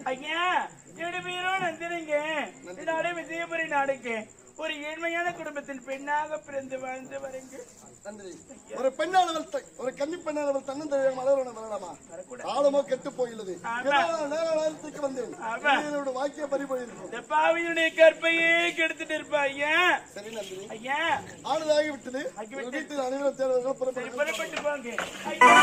ஐயா என்னுடைய பேரோ நந்தினிங்க. நாடே விஜயபுரி நாடுக்கு ஒரு ஏழ்மையான குடும்பத்தின் பெண்ணாக பிறந்து வாழ்ந்து வரீங்க. ஒரு பெண்ணானவள் ஒரு கன்னி பெண்ணானவள் தன்னந்தழியாக மலரோட வரலாமா? காலமோ கெட்டு போயுள்ளது. நேரத்துக்கு வந்தேன். என்னோட வாக்கிய பறிபோயிருக்கும். இந்த பாவியுடைய கற்பையே கெடுத்துட்டு இருப்பா ஐயா. சரி நந்தினி ஐயா, ஆனதாகி விட்டது. வீட்டில் அனைவரும் தேர்தல்கள் புறப்பட்டு போங்க ஐயா.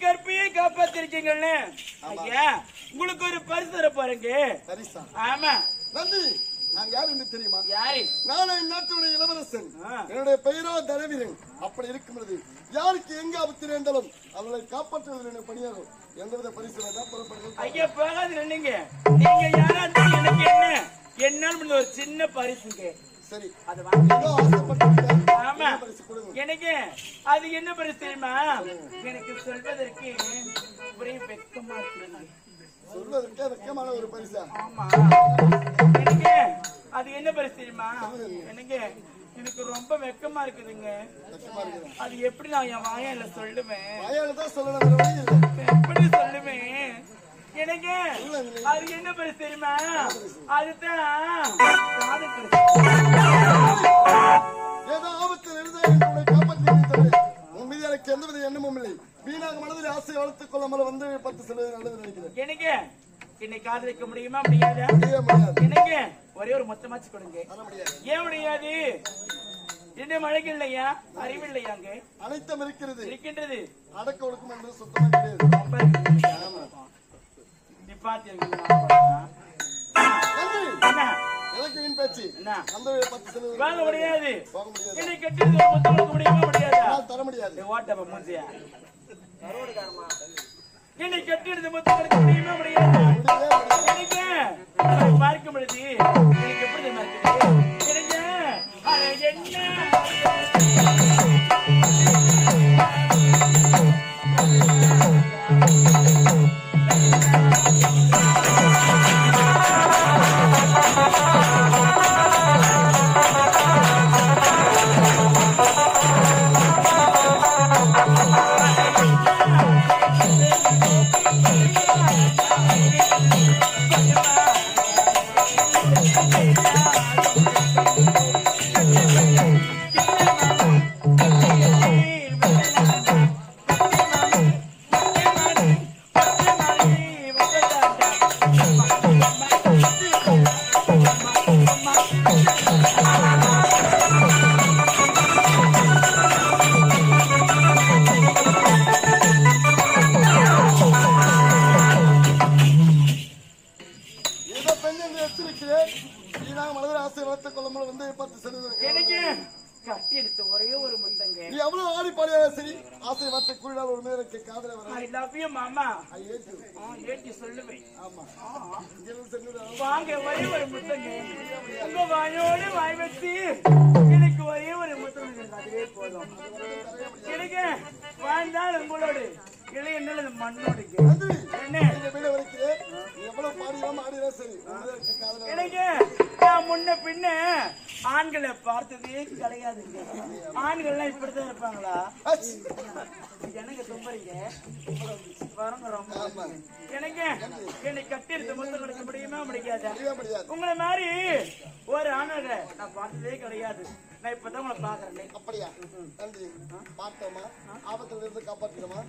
கற்பையை காப்பாத்திருக்கீங்கன்னு ஐயா உங்களுக்கு ஒரு பரிசு தர பாருங்க. ஆமா நந்தினி, நான் யார் என்று தெரியுமா? யாரு? நானே இந்நாட்டுடைய இளவரசன். என்னுடைய பெயரோ தரவீரன். அப்படி இருக்கும் பொழுது யாருக்கு எங்க ஆபத்து நேர்ந்தாலும் அவர்களை காப்பாற்றுவது என்னுடைய பணியாகும். எந்தவித பரிசு வேண்டாம், புறப்படுங்கள். ஐயா போகாது நின்னுங்க. நீங்க யாரா எனக்கு என்ன என்னால் ஒரு சின்ன பரிசுங்க. சரி, அது ஆசைப்பட்டு. ஆமா, எனக்கு அது என்ன பரிசு தெரியுமா? எனக்கு சொல்வதற்கு ஒரே வெக்கமா இருக்கு. சொல்வதற்கே வெக்கமான ஒரு பரிசா? ஆமா, எனக்கு அது என்ன பரிசு தெரியுமா? எனக்கு ரொம்ப வெக்கமா இருக்குதுங்க. அது எப்படி நான் என் வாயால சொல்லுவேன்? எப்படி சொல்லுவேன்? எனக்கு அது என்ன பரிசு தெரியுமா? அதுதான் ஏதோ ஆபத்தில் எழுத காப்பாற்றி உன் மீது எனக்கு எந்தவித எண்ணமும் இல்லை. வீணாக மனதில் ஆசை வளர்த்துக் கொள்ளாமல் வந்து 10 செல்வது நல்லது நினைக்கிறேன். எனக்கு என்னை காதலிக்க முடியுமா? முடியாதா? எனக்கு ஒரே ஒரு மொத்தமாச்சு கொடுங்க. ஏன் முடியாது? என்ன மழைக்கு இல்லையா? அறிவு இல்லையாங்க? அனைத்தும் இருக்கின்றது. அடக்க ஒடுக்கும் என்பது சுத்தமா கிடையாது. நீ பாத்து வாங்க முடியாது. என்னை கட்டி முடியுமா? முடியாதா? தர முடியாது. ஓட்ட மூஞ்சியா என்னை கட்டிடுது மொத்தம் எடுக்க முடியுமா? முடியாது. எனக்கு பார்க்கும் பொழுது எனக்கு எப்படி இருக்குது? எனக்கு என்ன கட்டி எடுத்து ஒரே ஒரு முத்தங்க. நீ எவ்வளவு ஆடி பாடியா சரி, ஆசை வார்த்தை கூறினால் ஒரு மேலுக்கு காதல வர. ஐ லவ் யூ மாமா. ஐ ஹேட் யூ. ஏத்தி சொல்லுவேன். ஆமா. வாங்க ஒரே ஒரு முத்தங்க. உங்க வாயோடு வாய் வச்சு எனக்கு ஒரே ஒரு முத்தம் அதுவே போதும். எனக்கு வாழ்ந்தால் உங்களோடு இல்லை என்ன மண்ணோடு என்ன எவ்வளவு பாடியாம ஆடினா சரி. எனக்கு நான் முன்ன பின்ன ஆண்களை பார்த்ததே கிடையாதுங்க. ஆண்கள்லாம் இப்படித்தான் இருப்பாங்களா? எனக்கு தும்பறீங்க எனக்கு என்னை கட்டி எடுத்து முத்தம் கொடுக்க முடியுமா? முடியாது. உங்களை மாதிரி ஒரு ஆணரை நான் பார்த்ததே கிடையாது. நான் இப்பதான் உங்களை பாக்குறேன். அப்படியா? நன்றி. பார்த்தோமா, ஆபத்துல இருந்து காப்பாற்றணுமா?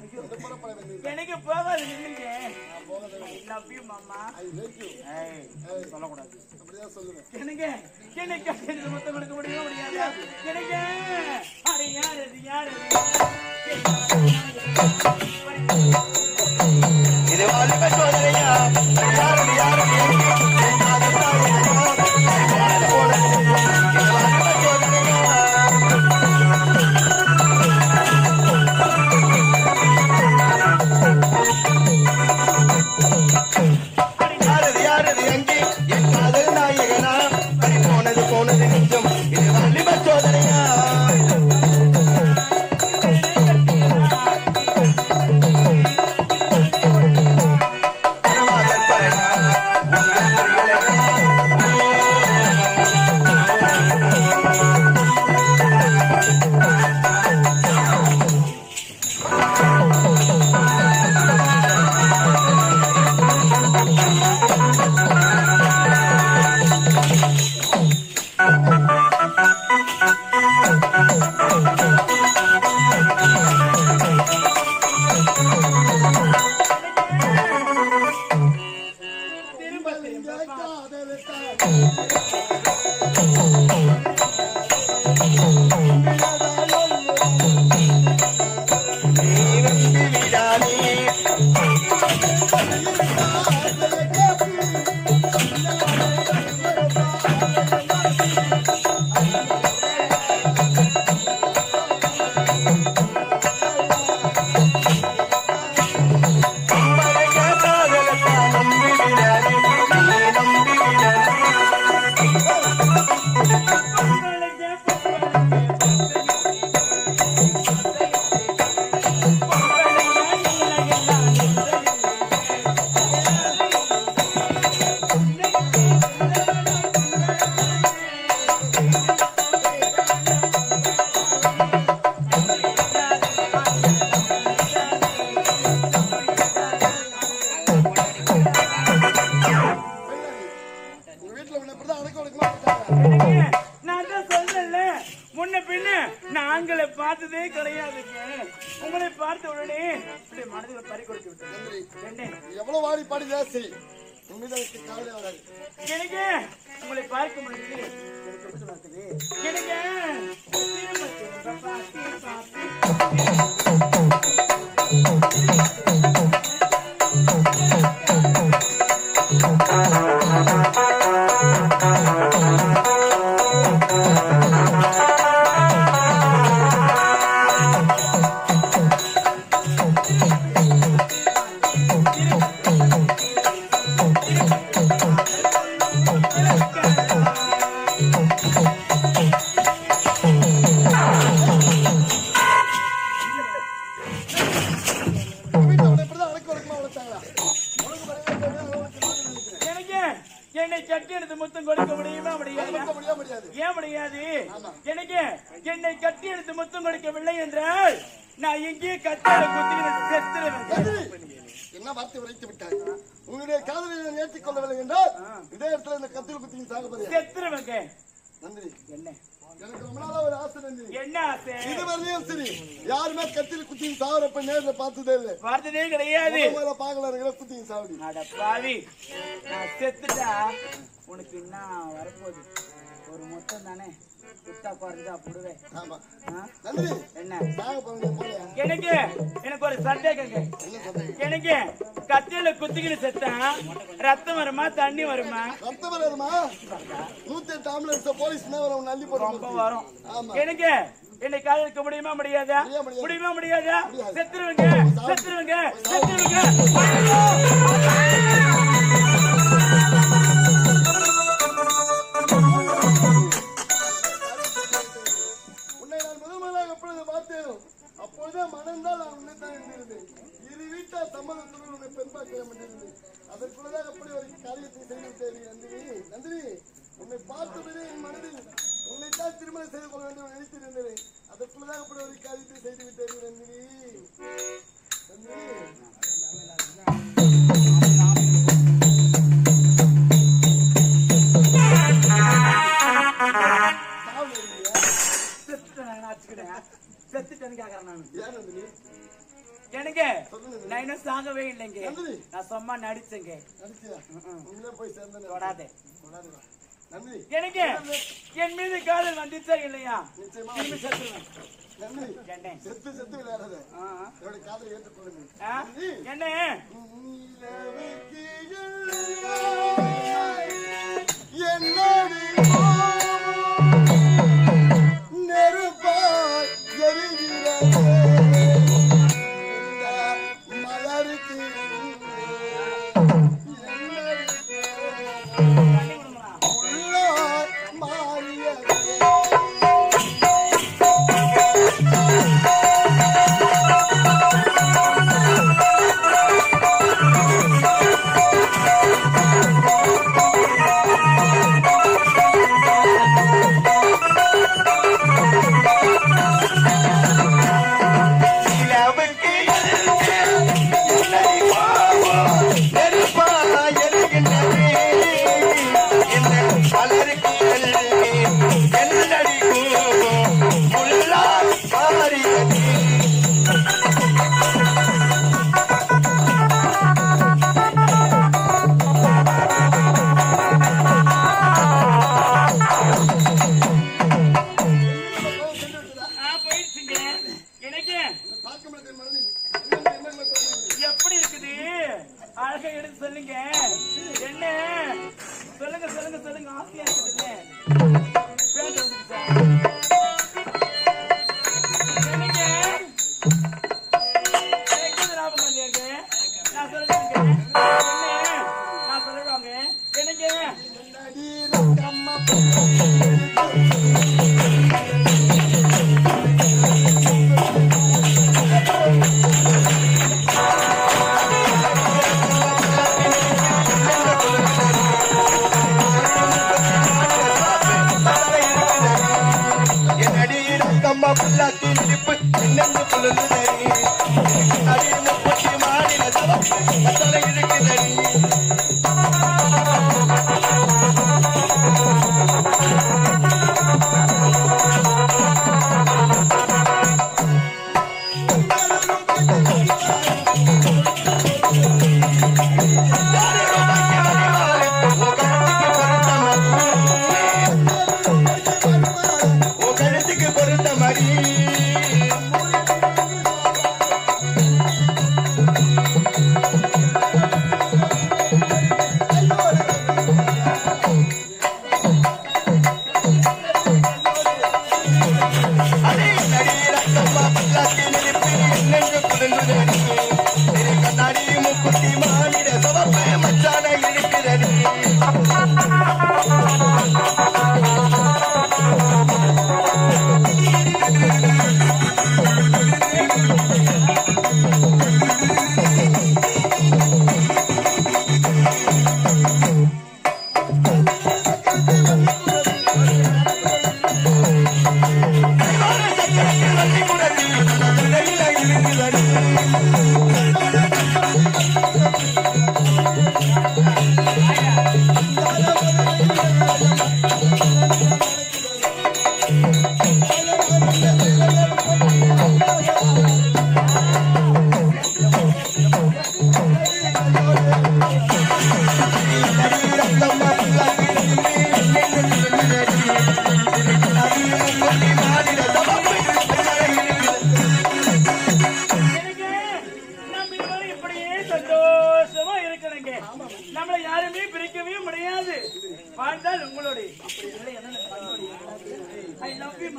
எனக்கு போகாது நின்னுங்க. லவ் யூ மாமா. ஐ ஹேட் யூ. சொல்லக்கூடாது. அப்படிதான் சொல்லுவேன். எனக்கு என்னை கட்டி எடுத்து முத்தம் கொடுக்க முடியுமா? முடியாது. எனக்கு அது யாரு இது வாலிப சோதனையா? போனது நிஜம். இது வாலிப சோதனையா? நாங்களை பார்த்ததே கிடையாதுங்க. உங்களை பார்த்த உடனே மனதில் பறி கொடுத்து விட்டேன். எவ்வளவு வாடி பாடி ஜாஸ்தி உண்மைதான் காவலே வராது. எனக்கு உங்களை பார்க்க முடியுது. எனக்கு என்னை கட்டி எடுத்து முத்தம் கொடுக்க முடியுமா? முடியாது. ஏன் முடியாது? எனக்கு என்னை கட்டி எடுத்து முத்தம் கொடுக்கவில்லை என்றால் நான் எங்கேயே கட்டால குத்தி என்ன வார்த்தை உரைத்து விட்டாய்? உன்னுடைய காதலை ஏற்றிக் கொள்ளவில்லை என்றால் இதே இடத்துல இந்த கத்தியில் குத்தி சாகப்பது செத்துருவங்க. நன்றி. என்ன எனக்கு ரொம்ப நாளா ஒரு ஆசை நன்றி. என்ன ஆசை? இதுவரையும் சரி யாருமே கத்தியில் குத்தியும் சாவரப்ப நேர்ல பார்த்ததே இல்லை. பார்த்ததே கிடையாது. பாக்கல குத்தியும் சாவடி. அட பாவி, நான் செத்துட்டா உனக்கு என்ன வரப்போகுது? ஒரு மொத்தம் தானே குத்தா குறைஞ்சா போடுவேன். ஆமா நன்றி. என்ன சாக போறீங்க? எனக்கு ஒரு சந்தேகங்க. எனக்கு கத்தியில குத்திக்கிட்டு செத்தா ரத்தம் வருமா தண்ணி வருமா? ரத்தம் வருமா? 108 ஆம்புலன்ஸ் போலீஸ் வரும் நல்லி போட்டு வரும். எனக்கு என்னை காதலிக்க முடியுமா? முடியாதா? முடியுமா? முடியாதா? செத்துருவங்க செத்துருவங்க செத்துருவங்க. உன்னை நான் முதல் முதலாக எப்பொழுது பார்த்தேன் அப்பொழுதே மனந்தால் நான் உன்னைத்தான் இருந்திருந்தேன். இரு வீட்டார் சம்மதத்துடன் உன்னை பெண் பார்க்க வேண்டியிருந்தது. அதற்குள்ளதாக எப்படி ஒரு காரியத்தை செய்துவிட்டேன். நந்தினி நந்தினி, உன்னை பார்த்தபோதே என் மனதில் உன்னைத்தான் திருமணம் செய்து கொள்ள வேண்டும் நினைத்திருந்தேன். அதற்குள்ளதாக எப்படி ஒரு காரியத்தை செய்துவிட்டேன். நந்தினி எனக்கு நான் இன்னும் சாகவே இல்லைங்க. நான் சும்மா நடிச்சேங்க. தொடாதே. எனக்கு என் மீது காதல் வந்துச்சா இல்லையா? செத்து செத்து விளையாடுறது காதல் ஏற்றுக்கொள்ளுங்க. என்ன என்னோடு நெருப்பாய் எரிகிறது மலருக்கு உள்ளாய் மாறியது. எப்படி இருக்குது? அழகா எடுத்து சொல்லுங்க. என்ன சொல்லுங்க சொல்லுங்க சொல்லுங்க. ஆசையா இருக்குது. நான் சொல்லுவாங்க எனக்கு நம்மளை யாருமே பிரிக்கவே முடியாது வாழ்ந்தால் உங்களோட I love you